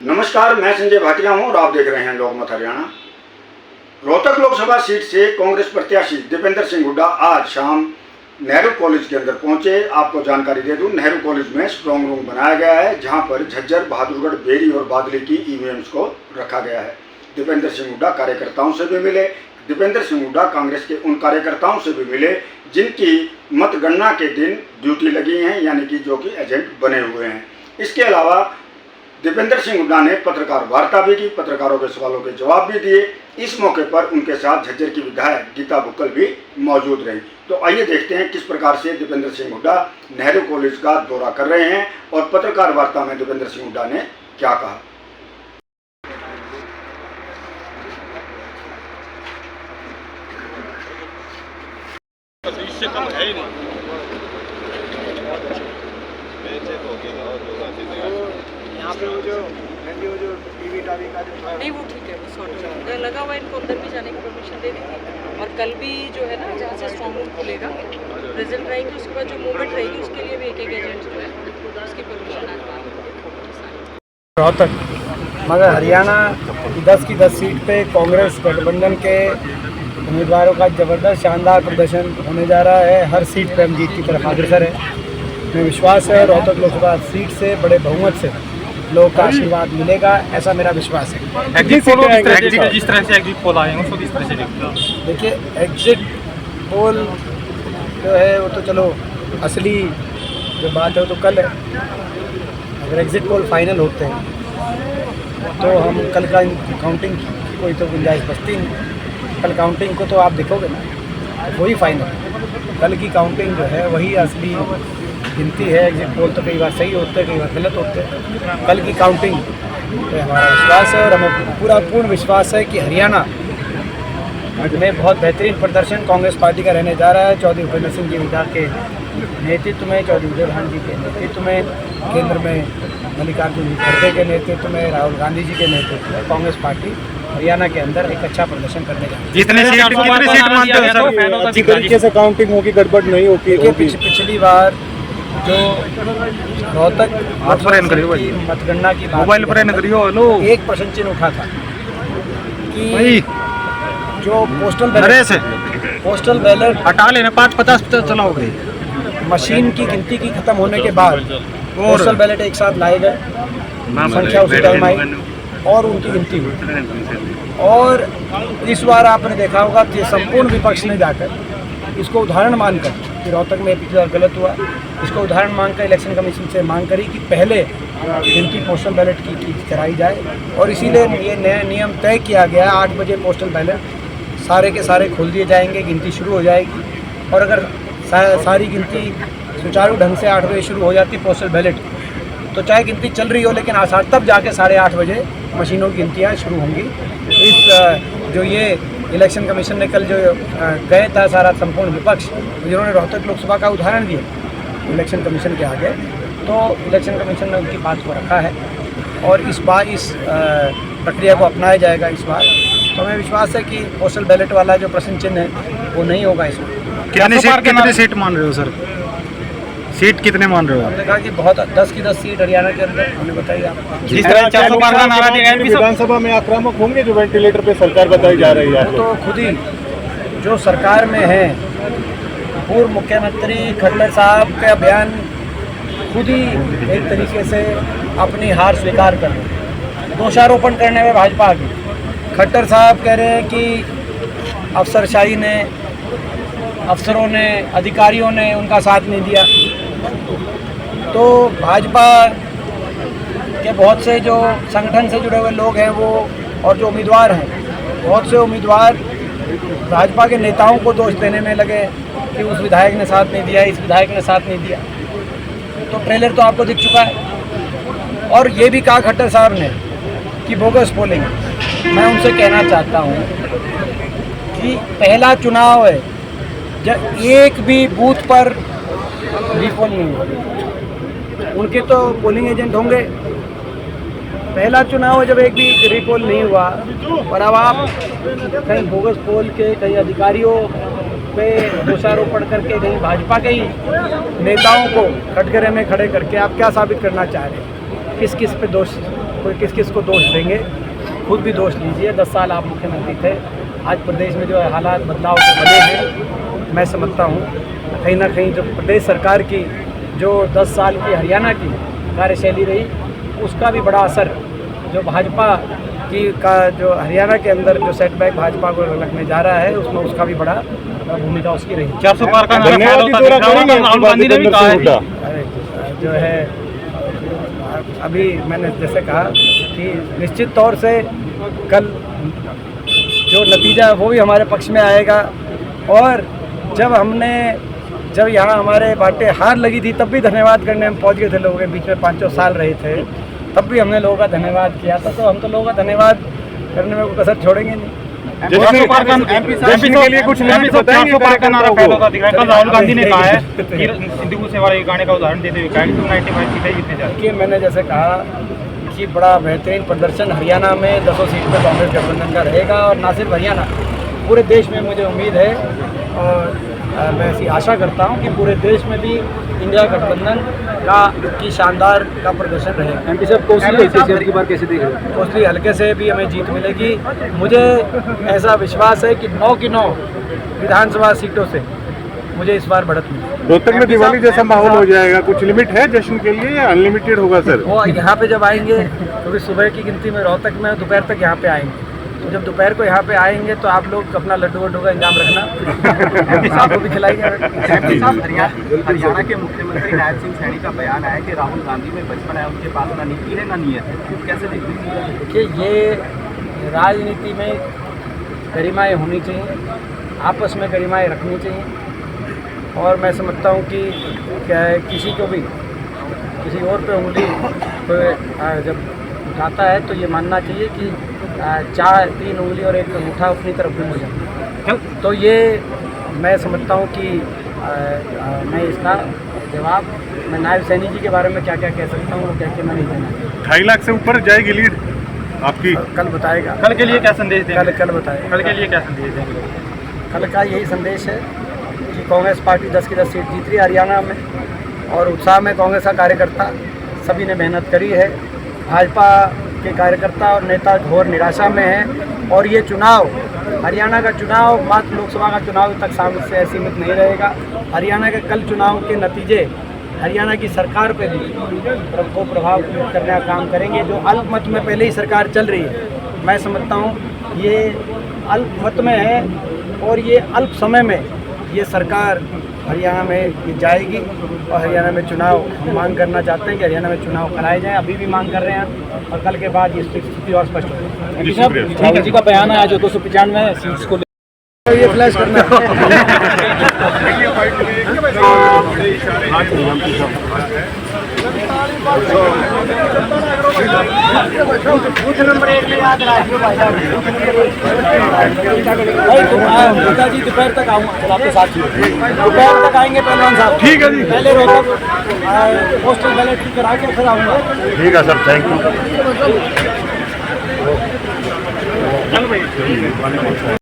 नमस्कार, मैं संजय भाटिया हूं और आप देख रहे हैं लोकमत हरियाणा। रोहतक लोकसभा सीट से कांग्रेस प्रत्याशी दीपेंद्र सिंह हुड्डा आज शाम नेहरू कॉलेज के अंदर पहुंचे। आपको जानकारी दे दूं, नेहरू कॉलेज में स्ट्रांग रूम बनाया गया है, जहां पर झज्जर, बहादुरगढ़, बेरी और बादली की ईवीएम्स को रखा गया है। दीपेंद्र सिंह हुड्डा कार्यकर्ताओं से भी मिले। दीपेंद्र सिंह हुड्डा कांग्रेस के उन कार्यकर्ताओं से भी मिले जिनकी मतगणना के दिन ड्यूटी लगी है, यानी कि जो कि एजेंट बने हुए हैं। इसके अलावा दीपेंद्र सिंह हुड्डा ने पत्रकार वार्ता भी की, पत्रकारों के सवालों के जवाब भी दिए। इस मौके पर उनके साथ झज्जर की विधायक गीता बुक्कल भी मौजूद रही। तो आइए देखते हैं किस प्रकार से दीपेंद्र सिंह हुड्डा नेहरू कॉलेज का दौरा कर रहे हैं और पत्रकार वार्ता में दीपेंद्र सिंह हुड्डा ने क्या कहा। इससे कम है ही नहीं। यहाँ पे वो जो टीवी टावी का जो नहीं, वो ठीक है, वो सॉर्ट हो लगा हुआ है। इनको अंदर भी जाने की परमिशन दे दी थी। और कल भी जो है ना, जहाँ से स्ट्रॉन्ग रूम खुलेगा, प्रेजेंट रहेंगे, उसके बाद जो मूवमेंट रहेगी उसके लिए भी एक एजेंट जो है उसकी परमिशन आज रोहतक, मगर हरियाणा की 10 की 10 सीट पे कांग्रेस गठबंधन के उम्मीदवारों का ज़बरदस्त शानदार प्रदर्शन होने जा रहा है। हर सीट पे हम जीत की तरफ अग्रसर है। मैं विश्वास है रोहतक लोकसभा सीट से बड़े बहुमत से लोगों का आशीर्वाद मिलेगा, ऐसा मेरा विश्वास है। एग्जिट पोल जिस तरह से एग्जिट पोल आए हैं उसको किस तरह से देखते हैं? देखिए, एग्जिट पोल जो है वो तो चलो असली जो बात है वो तो कल है। अगर एग्जिट पोल फाइनल होते हैं तो हम कल का काउंटिंग की कोई तो गुंजाइश बचती नहीं। कल काउंटिंग को तो आप देखोगे ना, वही फाइनल। कल की काउंटिंग जो है वही असली गिनती है। एग्जिट पोल तो कई बार सही होते हैं, कई बार गलत होते हैं। कल की काउंटिंग पे हमारा विश्वास है और हमें पूर्ण विश्वास है कि हरियाणा में बहुत बेहतरीन प्रदर्शन कांग्रेस पार्टी का रहने जा रहा है। चौधरी भूपेंद्र सिंह जी हुड्डा के नेतृत्व में, चौधरी उदय भान जी के नेतृत्व में, केंद्र में मल्लिकार्जुन खड़गे के नेतृत्व में, राहुल गांधी जी के नेतृत्व में कांग्रेस पार्टी हरियाणा के अंदर एक अच्छा प्रदर्शन करने जा रही है। कितने सीट मानते हो सर? अच्छी तरीके से काउंटिंग होगी, गड़बड़ नहीं होगी। पिछली बार जो रोहतक की मतगणना की मोबाइल पर करियो, हेलो, 1% चिन्ह उठा था कि जो पोस्टल बैलेट हटा लेना 5-50 चला हो गई। मशीन की गिनती की खत्म होने के बाद पोस्टल बैलेट एक साथ लाए गए, संख्या उसी टाइम आई और उनकी गिनती हुई। और इस बार आपने देखा होगा कि संपूर्ण विपक्ष ने जाकर इसको उदाहरण मानकर कि रोहतक में पिछली बार गलत हुआ, इसको उदाहरण मानकर इलेक्शन कमीशन से मांग करी कि पहले गिनती पोस्टल बैलेट की कराई जाए। और इसीलिए ये नया नियम तय किया गया, 8 बजे पोस्टल बैलेट सारे के सारे खोल दिए जाएंगे, गिनती शुरू हो जाएगी। और अगर सारी गिनती सुचारू ढंग से 8 बजे शुरू हो जाती पोस्टल बैलेट, तो चाहे गिनती चल रही हो लेकिन आसार तब जाके 8:30 बजे मशीनों की गिनतियाँ शुरू होंगी। इस जो ये इलेक्शन कमीशन ने कल जो गए था सारा संपूर्ण विपक्ष, जिन्होंने रोहतक लोकसभा का उदाहरण दिया इलेक्शन कमीशन के आगे, तो इलेक्शन कमीशन ने उनकी बात को रखा है और इस बार इस प्रक्रिया को अपनाया जाएगा। इस बार तो हमें विश्वास है कि पोस्टल बैलेट वाला जो प्रश्न चिन्ह है वो नहीं होगा इसमें। कितने सीट मान रहे हो सर? सीट कितने मान रहे हो? हमने कहा कि बहुत 10 की 10 सीट हरियाणा के अंदर, हमने बताइए आपको। जिस तरह 412 नारा दिया विधानसभा में आक्रामक होंगे जो वेंटिलेटर पे सरकार बताई जा रही है। तो खुद ही जो सरकार में है, पूर्व मुख्यमंत्री खट्टर साहब का बयान खुद ही एक तरीके से अपनी हार स्वीकार कर रहे हैं, दोषारोपण करने में भाजपा आ गई। खट्टर साहब कह रहे हैं कि अफसरशाही ने, अफसरों ने, अधिकारियों ने उनका साथ नहीं दिया। तो भाजपा के बहुत से जो संगठन से जुड़े हुए लोग हैं वो, और जो उम्मीदवार हैं, बहुत से उम्मीदवार भाजपा के नेताओं को दोष देने में लगे कि उस विधायक ने साथ नहीं दिया, इस विधायक ने साथ नहीं दिया। तो ट्रेलर तो आपको दिख चुका है। और ये भी कहा खट्टर साहब ने कि बोगस पोलिंग। मैं उनसे कहना चाहता हूँ कि पहला चुनाव है जब एक भी बूथ पर रीपोल नहीं हुआ। उनके तो पोलिंग एजेंट होंगे। पहला चुनाव है जब एक भी रीपोल नहीं हुआ और अब आप कहीं बोगस पोल के, कहीं अधिकारियों पे दोषारोपण करके, कहीं भाजपा के ही नेताओं को कटघरे में खड़े करके आप क्या साबित करना चाह रहे हैं? किस किस पे दोष कोई किस किस को दोष देंगे, खुद भी दोष लीजिए। 10 साल आप मुख्यमंत्री थे, आज प्रदेश में जो हालात बदलाव के बने हैं, मैं समझता हूँ कहीं ना कहीं जो प्रदेश सरकार की जो 10 साल की हरियाणा की कार्यशैली रही, उसका भी बड़ा असर जो भाजपा की का जो हरियाणा के अंदर जो सेटबैक भाजपा को लगने जा रहा है, उसमें उसका भी बड़ा भूमिका उसकी रही। 400 पार का नारा फॉलो होता दिख रहा है, राहुल गांधी ने भी कहा है। अरे जो है अभी मैंने जैसे कहा कि निश्चित तौर से कल जो नतीजा है वो भी हमारे पक्ष में आएगा। और जब यहाँ हमारे बाटे हार लगी थी, तब भी धन्यवाद करने हम पहुँच गए थे। लोगों के बीच में 5 साल रहे थे, तब भी हमने लोगों का धन्यवाद किया था। तो हम तो लोगों का धन्यवाद करने में कोई कसर छोड़ेंगे नहीं। के लिए कुछ नहीं बताएंगे। 400 पार का नारा फॉलो होता दिख रहा है। कल राहुल गांधी ने कहा है कि सिद्धू मूसेवाला के गाने का उदाहरण देते हुए कहा कि 95 सीटें जीतने जा रही है। मैंने जैसे कहा कि बड़ा बेहतरीन प्रदर्शन हरियाणा में 10 सीट पर कांग्रेस गठबंधन का रहेगा। और ना सिर्फ हरियाणा, पूरे देश में मुझे उम्मीद है और मैं ऐसी आशा करता हूं कि पूरे देश में भी इंडिया गठबंधन की शानदार का प्रदर्शन रहेगा। एमपी साहब कोसली की बार कैसे देख रहे हैं? कोसली हल्के से भी हमें जीत मिलेगी। मुझे ऐसा विश्वास है कि 9 की 9 विधानसभा सीटों से मुझे इस बार बढ़त मिलेगी। रोहतक में दिवाली जैसा माहौल हो जाएगा, कुछ लिमिट है जश्न के लिए या अनलिमिटेड होगा सर? वो यहाँ पे जब आएंगे, क्योंकि सुबह की गिनती में रोहतक में दोपहर तक यहाँ पे आएंगे, तो जब दोपहर को यहाँ पे आएंगे तो आप लोग अपना लड्डू वड्डू का इंतजाम रखना, आपको भी खिलाएंगे। हरियाणा के मुख्यमंत्री नायब सिंह सैनी का बयान है कि राहुल गांधी में बचपन है, उनके पास ना नीति है ना नीयत है, कैसे देखते हैं? देखिए, ये राजनीति में गरिमाएँ होनी चाहिए, आपस में गरिमाएँ रखनी चाहिए। और मैं समझता हूँ कि क्या है, किसी को भी किसी और पे उंगली जब उठाता है तो ये मानना चाहिए कि 3 उंगली और 1 अंगूठा अपनी तरफ घूम जाए। तो ये मैं समझता हूँ कि मैं इसका जवाब मैं नायब सैनी जी के बारे में क्या क्या कह सकता हूँ, वो कह के मैं नहीं देना। 2.5 लाख से ऊपर जाएगी लीड आपकी? कल बताएगा। कल के लिए क्या संदेश देंगे? कल बताएगा। कल के लिए क्या संदेश देंगे? कल का यही संदेश है कि कांग्रेस पार्टी 10 की 10 सीट जीत रही है हरियाणा में, और उत्साह में कांग्रेस का कार्यकर्ता सभी ने मेहनत करी है। भाजपा के कार्यकर्ता और नेता घोर निराशा में हैं। और ये चुनाव, हरियाणा का चुनाव मात्र लोकसभा का चुनाव तक से सीमित नहीं रहेगा। हरियाणा के कल चुनाव के नतीजे हरियाणा की सरकार पे भी को प्रभाव करने का काम करेंगे। जो अल्पमत में पहले ही सरकार चल रही है, मैं समझता हूँ ये अल्पमत में है, और ये अल्प समय में ये सरकार हरियाणा में ये जाएगी। और हरियाणा में चुनाव हम मांग करना चाहते हैं कि हरियाणा में चुनाव कराए जाएं, अभी भी मांग कर रहे हैं, और कल के बाद ये स्थिति और स्पष्ट होगी। राहुल जी का बयान आया जो 295 सीट्स को ये फ्लैश करना बूथ नंबर 1 में याद रखिए भाई साहब। पिताजी दोपहर तक आऊँगा आपके साथ, दोपहर तक आएंगे पहलवान साहब। ठीक है जी। पहले रोहतक पोस्टल बैलेट करा के फिर आऊँगा। ठीक है सर, थैंक यू।